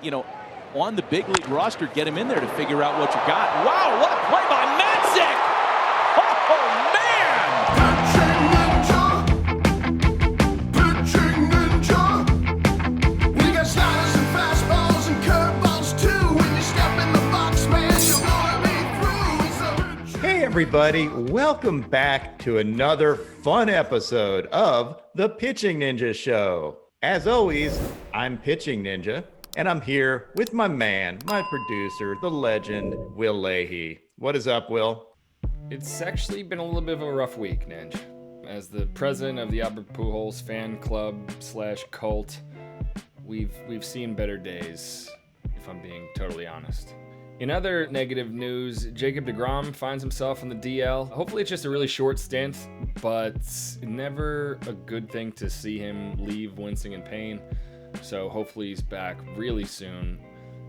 on the big league roster, get him in there to figure out what you got. Wow, what a play by Zack! Oh, man! Pitching Ninja. We got sliders and fastballs and curveballs too. When you step in the box, man, you're gonna be through. Hey everybody, welcome back to another fun episode of the Pitching Ninja Show. As always, I'm Pitching Ninja, and I'm here with my man, my producer, the legend, Will Leahy. What is up, Will? It's actually been a little bit of a rough week, Ninja. As the president of the Albert Pujols fan club / cult, we've seen better days, if I'm being totally honest. In other negative news, Jacob deGrom finds himself in the DL. Hopefully it's just a really short stint, but never a good thing to see him leave wincing in pain. So hopefully he's back really soon.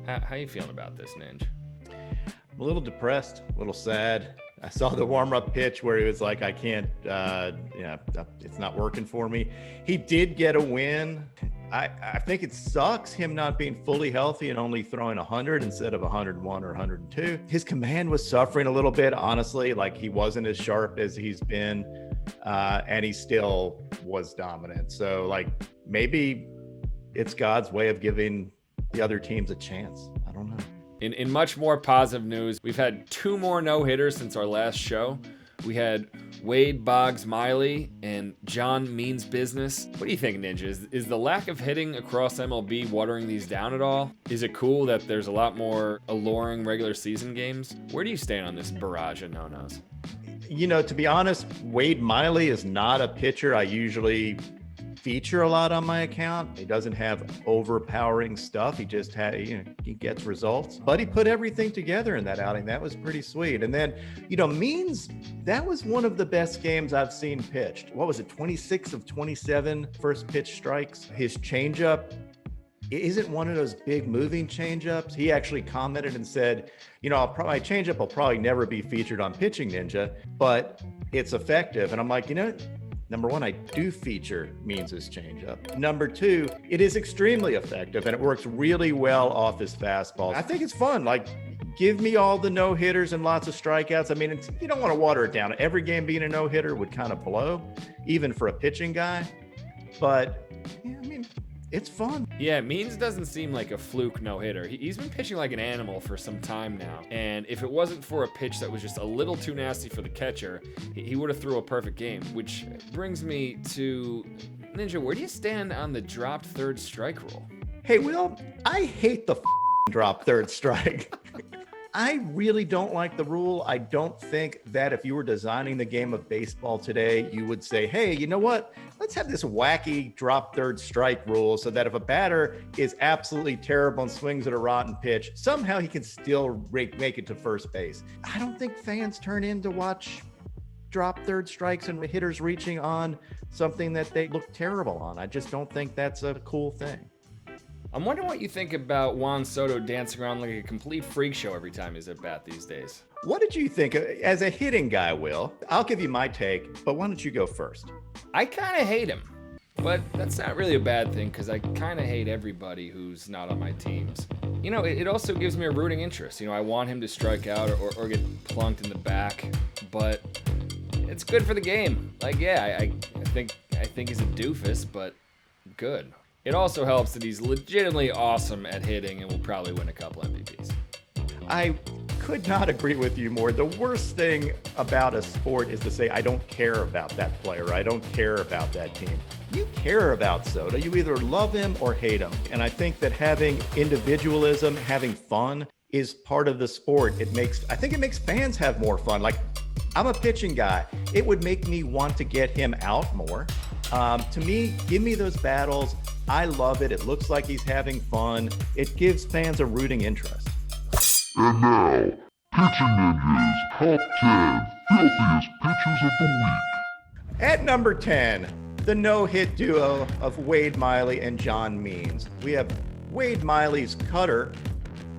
How you feeling about this, Ninja? I'm a little depressed, a little sad. I saw the warm-up pitch where he was like, I can't, it's not working for me. He did get a win. I think it sucks him not being fully healthy and only throwing 100 instead of 101 or 102. His command was suffering a little bit, honestly. Like, he wasn't as sharp as he's been, and he still was dominant. So, like, maybe it's God's way of giving the other teams a chance. I don't know. In much more positive news, we've had 2 more no-hitters since our last show. We had Wade Boggs Miley and John Means Business. What do you think, Ninja? Is the lack of hitting across MLB watering these down at all? Is it cool that there's a lot more alluring regular season games? Where do you stand on this barrage of no-nos? To be honest, Wade Miley is not a pitcher I usually feature a lot on my account. He doesn't have overpowering stuff. He just he gets results. But he put everything together in that outing. That was pretty sweet. And then, Means, that was one of the best games I've seen pitched. What was it? 26 of 27 first pitch strikes. His changeup isn't one of those big moving changeups. He actually commented and said, my changeup will probably never be featured on Pitching Ninja, but it's effective. And I'm like, number one, I do feature Means' changeup. Number 2, it is extremely effective and it works really well off his fastball. I think it's fun. Like, give me all the no-hitters and lots of strikeouts. I mean, you don't want to water it down. Every game being a no-hitter would kind of blow, even for a pitching guy. But, it's fun. Yeah, Means doesn't seem like a fluke no-hitter. He's been pitching like an animal for some time now. And if it wasn't for a pitch that was just a little too nasty for the catcher, he would have threw a perfect game. Which brings me to, Ninja, where do you stand on the dropped third strike rule? Hey, Will, I hate the drop third strike. I really don't like the rule. I don't think that if you were designing the game of baseball today, you would say, hey, you know what? Let's have this wacky drop third strike rule so that if a batter is absolutely terrible and swings at a rotten pitch, somehow he can still make it to first base. I don't think fans turn in to watch drop third strikes and hitters reaching on something that they look terrible on. I just don't think that's a cool thing. I'm wondering what you think about Juan Soto dancing around like a complete freak show every time he's at bat these days. What did you think as a hitting guy, Will? I'll give you my take, but why don't you go first? I kind of hate him, but that's not really a bad thing because I kind of hate everybody who's not on my teams. It also gives me a rooting interest. I want him to strike out or get plunked in the back, but it's good for the game. Like, yeah, I think he's a doofus, but good. It also helps that he's legitimately awesome at hitting and will probably win a couple MVPs. I could not agree with you more. The worst thing about a sport is to say, I don't care about that player. I don't care about that team. You care about Soto. You either love him or hate him. And I think that having individualism, having fun is part of the sport. I think it makes fans have more fun. Like, I'm a pitching guy. It would make me want to get him out more. To me, give me those battles. I love it. It looks like he's having fun. It gives fans a rooting interest. And now, Pitching Ninja's Top 10 Filthiest Pitchers of the Week. At number 10, the no-hit duo of Wade Miley and John Means. We have Wade Miley's cutter,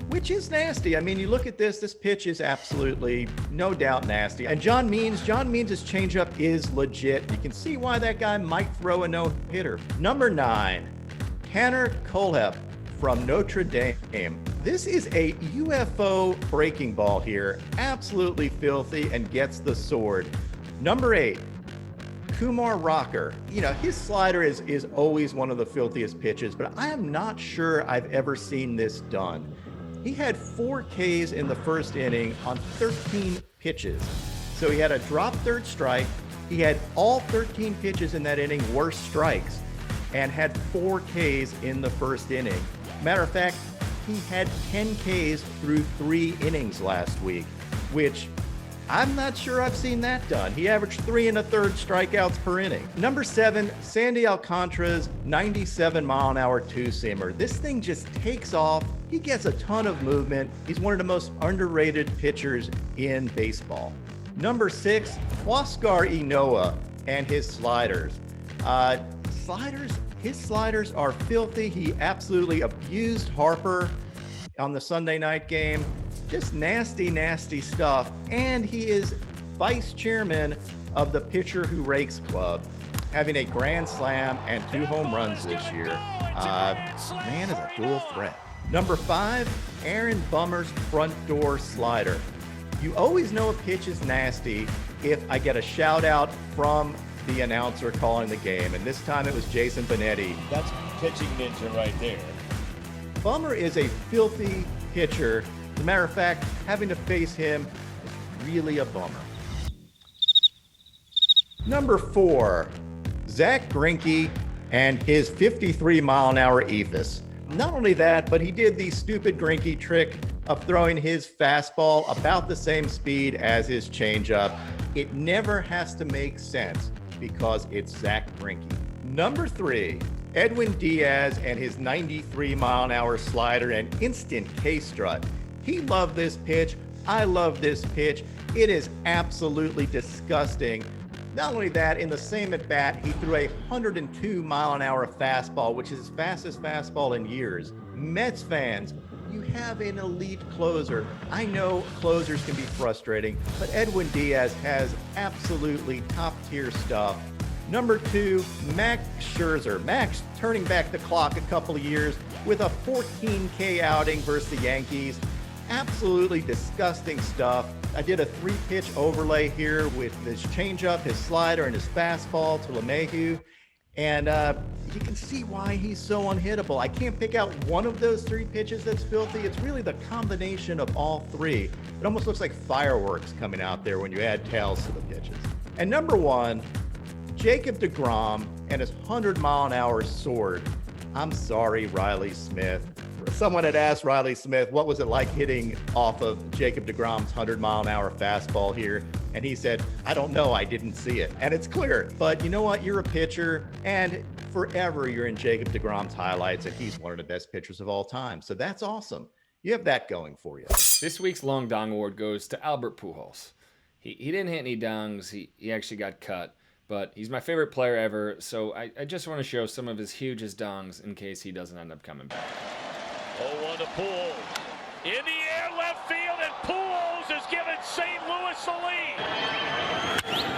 which is nasty. I mean, you look at this pitch is absolutely, no doubt, nasty. And John Means' changeup is legit. You can see why that guy might throw a no-hitter. Number 9, Tanner Kohlhepp, from Notre Dame. This is a UFO breaking ball here. Absolutely filthy and gets the sword. Number 8, Kumar Rocker. You know, his slider is always one of the filthiest pitches, but I am not sure I've ever seen this done. He had 4 Ks in the first inning on 13 pitches. So he had a drop third strike. He had all 13 pitches in that inning were strikes and had 4 Ks in the first inning. Matter of fact, he had 10 Ks through 3 innings last week, which I'm not sure I've seen that done. He averaged 3 1/3 strikeouts per inning. Number 7, Sandy Alcantara's 97-mile-an-hour two-seamer. This thing just takes off. He gets a ton of movement. He's one of the most underrated pitchers in baseball. Number 6, Huascar Ynoa and his sliders. His sliders are filthy. He absolutely abused Harper on the Sunday night game. Just nasty, nasty stuff. And he is vice chairman of the Pitcher Who Rakes Club, having a grand slam and 2 home runs this year. Man is a dual threat. Number 5, Aaron Bummer's front door slider. You always know a pitch is nasty if I get a shout out from the announcer calling the game. And this time it was Jason Benetti. That's PitchingNinja right there. Bummer is a filthy pitcher. As a matter of fact, having to face him is really a bummer. Number 4, Zack Greinke and his 53-mile-an-hour ethos. Not only that, but he did the stupid Greinke trick of throwing his fastball about the same speed as his changeup. It never has to make sense because it's Zack Greinke. Number 3, Edwin Diaz and his 93-mile-an-hour slider and instant K-strut. He loved this pitch. I love this pitch. It is absolutely disgusting. Not only that, in the same at bat, he threw a 102-mile-an-hour fastball, which is his fastest fastball in years. Mets fans, you have an elite closer. I know closers can be frustrating, but Edwin Diaz has absolutely top-tier stuff. Number 2, Max Scherzer. Max turning back the clock a couple of years with a 14K outing versus the Yankees. Absolutely disgusting stuff. I did a 3-pitch overlay here with his changeup, his slider, and his fastball to LeMahieu. And you can see why he's so unhittable. I can't pick out one of those 3 pitches that's filthy. It's really the combination of all 3. It almost looks like fireworks coming out there when you add tails to the pitches. And number 1, Jacob deGrom and his 100-mile-an-hour sword. I'm sorry, Riley Smith. Someone had asked Riley Smith, what was it like hitting off of Jacob deGrom's 100-mile-an-hour fastball here? And he said, I don't know, I didn't see it. And it's clear. But you know what? You're a pitcher, and forever you're in Jacob deGrom's highlights, and he's one of the best pitchers of all time. So that's awesome. You have that going for you. This week's Long Dong Award goes to Albert Pujols. He didn't hit any dongs. He actually got cut. But he's my favorite player ever, so I just want to show some of his hugest dongs in case he doesn't end up coming back. 0-1 to Pujols. In the air, left field, and Pujols has given St. Louis the lead.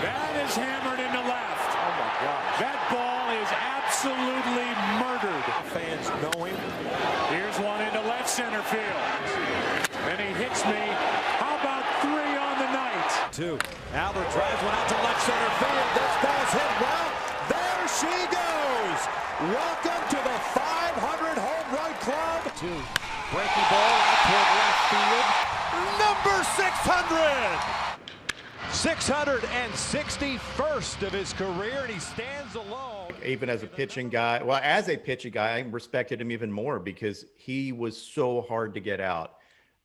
That is hammered into left. Oh my gosh. That ball is absolutely murdered. Fans know him. Here's one into left center field. And he hits me. How about 3 on the night? 2. Albert drives one out to left center field. This ball's hit well. There she goes. Welcome to the 500 home run club. 2. Breaking ball out toward left field. Number 600. 661st of his career, and he stands alone. Even as a pitching guy, I respected him even more because he was so hard to get out.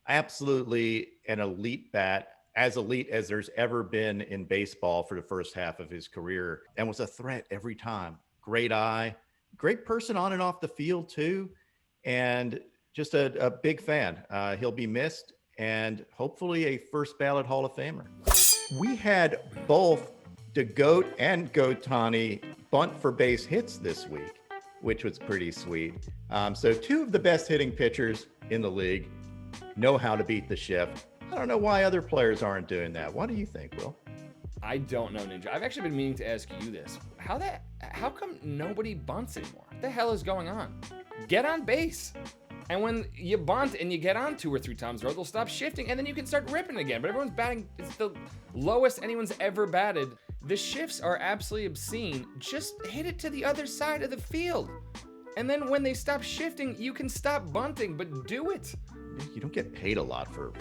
Absolutely an elite bat, as elite as there's ever been in baseball for the first half of his career, and was a threat every time. Great eye, great person on and off the field too, and just a big fan. He'll be missed, and hopefully a first ballot Hall of Famer. We had both DeGoat and Gotani bunt for base hits this week, which was pretty sweet. So 2 of the best hitting pitchers in the league know how to beat the shift. I don't know why other players aren't doing that. What do you think, Will? I don't know, Ninja. I've actually been meaning to ask you this. How come nobody bunts anymore? What the hell is going on? Get on base. And when you bunt and you get on 2 or 3 times, they'll stop shifting, and then you can start ripping again. But everyone's batting, it's the lowest anyone's ever batted. The shifts are absolutely obscene. Just hit it to the other side of the field. And then when they stop shifting, you can stop bunting, but do it. You don't get paid a lot for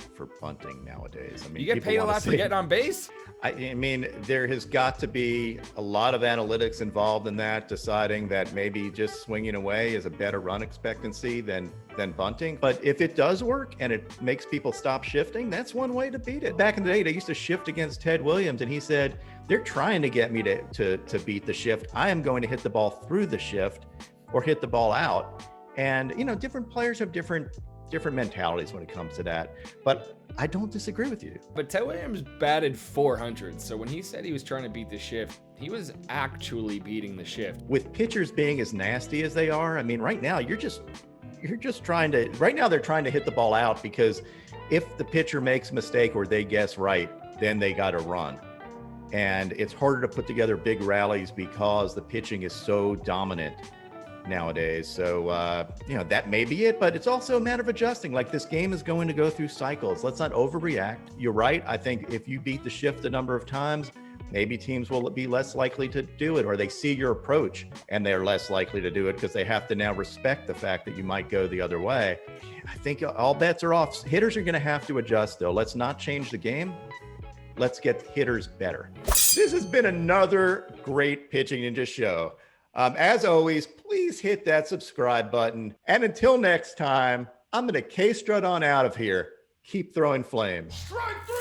bunting nowadays. I mean, You get paid a lot for getting on base? I mean, there has got to be a lot of analytics involved in that, deciding that maybe just swinging away is a better run expectancy than bunting. But if it does work and it makes people stop shifting, that's one way to beat it. Back in the day, they used to shift against Ted Williams, and he said, they're trying to get me to beat the shift. I am going to hit the ball through the shift or hit the ball out. And, different players have different mentalities when it comes to that. But I don't disagree with you. But Ted Williams batted 400. So when he said he was trying to beat the shift, he was actually beating the shift. With pitchers being as nasty as they are, I mean, right now you're just trying to, right now they're trying to hit the ball out, because if the pitcher makes a mistake or they guess right, then they got to run. And it's harder to put together big rallies because the pitching is so dominant nowadays. So, that may be it, but it's also a matter of adjusting. Like, this game is going to go through cycles. Let's not overreact. You're right. I think if you beat the shift a number of times, maybe teams will be less likely to do it, or they see your approach and they're less likely to do it because they have to now respect the fact that you might go the other way. I think all bets are off. Hitters are going to have to adjust, though. Let's not change the game. Let's get hitters better. This has been another great Pitching Ninja show. As always, please hit that subscribe button. And until next time, I'm going to K-strut on out of here. Keep throwing flames. Strike 3!